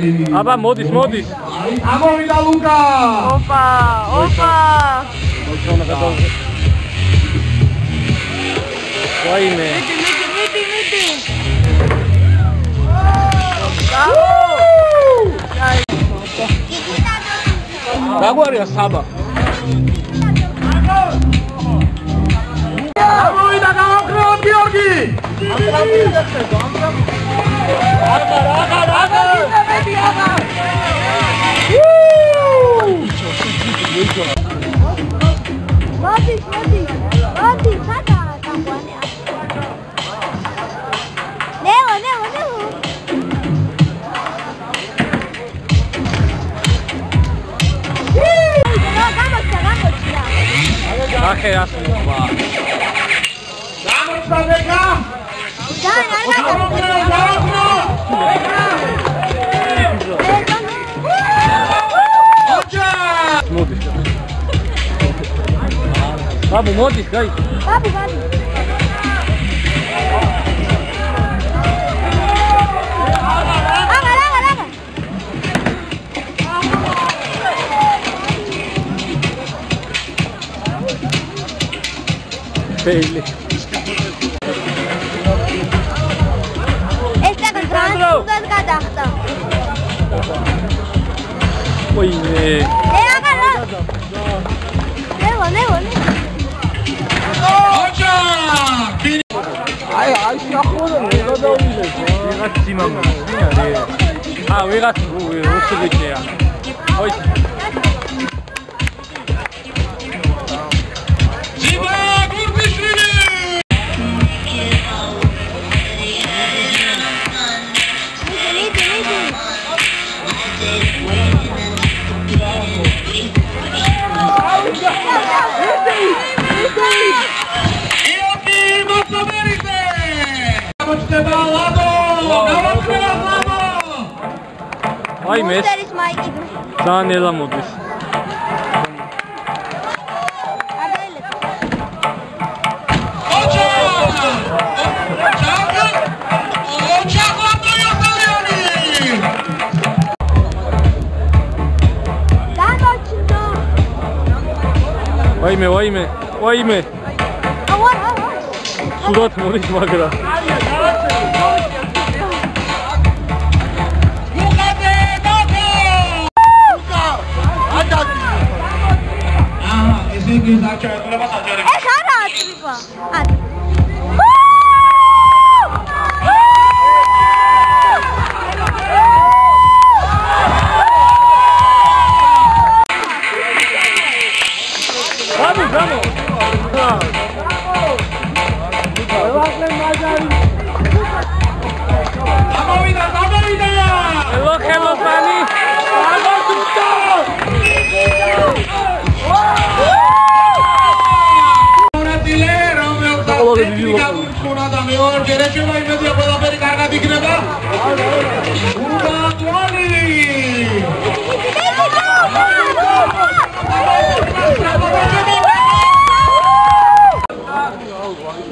აბა მოდის. ამოვიდა ლუკა. ოპა. ვაიმე. მიდი. გაგვარია საბა. ამოვიდა გამოკრეოთ გიორგი. Babu, მოდის, გაი. Babu. Belli. Esta contra გადახდა. ოინე. აი შეხონა გადავიდე. ვიღაც სიმამო. ვიღაც რუსებია. ოი. აი მე ძალიან მოდის. ვაიმე. სულად მოდის მაგრა.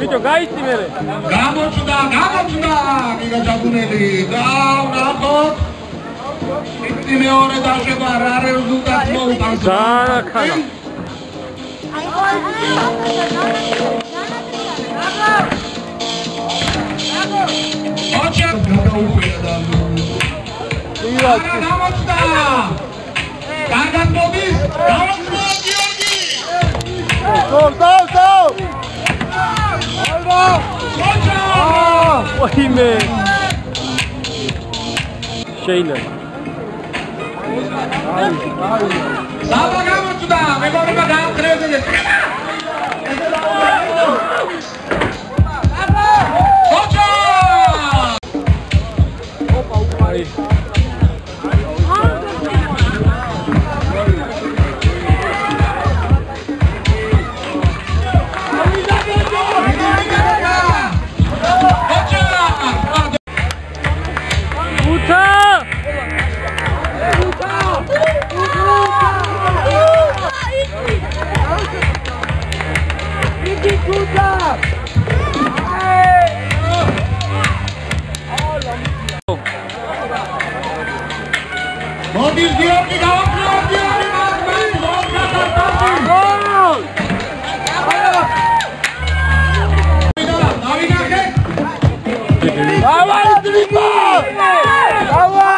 Video gaiti mere. Gamochda. Giga jabuneli. Nahot. Ikti meore dasheba ra rezultat moutans. Zara khana. Ocha gadaupeda. Gamochda. Gagan modis. Gamochda Giorgi. Go. ვაიმე. შეილა. საბა გამოჩნდა, მეგობრებო გაამხრევდეთ. ოჩა! ოპა, აი. მოდის გიორგი გავაკრევა გიორგი მაგმელი Давай, дрипа! Давай!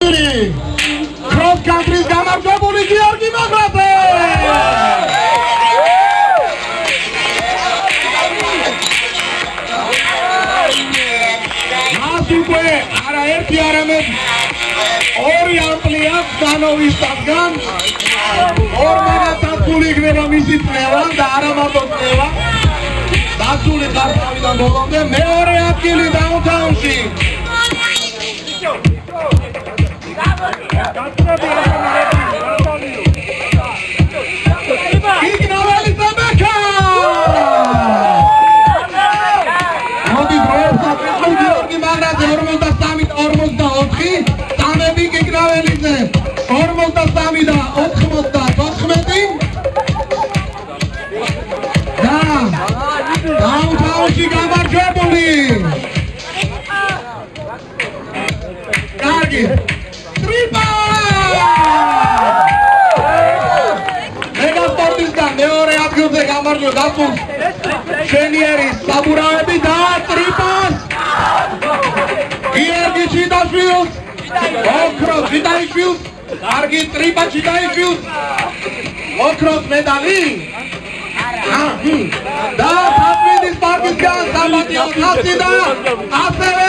Cross country's გამარჯვებული გიორგი მაღლაძე! მასუკვე არაერთი არამედ ორი ამპლი აქვს დანოვისგან. ორმაგად დაცული იქნება მისი წნევა და არა მარტო წნევა. დაცული ხართავიდან ბოლომდე მეორე ადგილი დაუნთაუნში. იქნაველი საბექა! მოდი დროებს აკეთებ გიორგი მაღლაძე 43 და 44, წამები იქნაველიძე 43 და 94. და დაუნთაუნში გამარჯვებული. კარგი. ტრიპა! მეგასპორტისგან მეორე ადგილზე გამარჯვება გასულს შენიერის საბურავები და ტრიპას გიორგი ჩიტაშვილს ოქროს ჩიტაშვილს კარგი ტრიპა ჩიტაშვილს ოქროს მედალი და საფრინდის პარტიზან სამატიო ხალხი და ასევე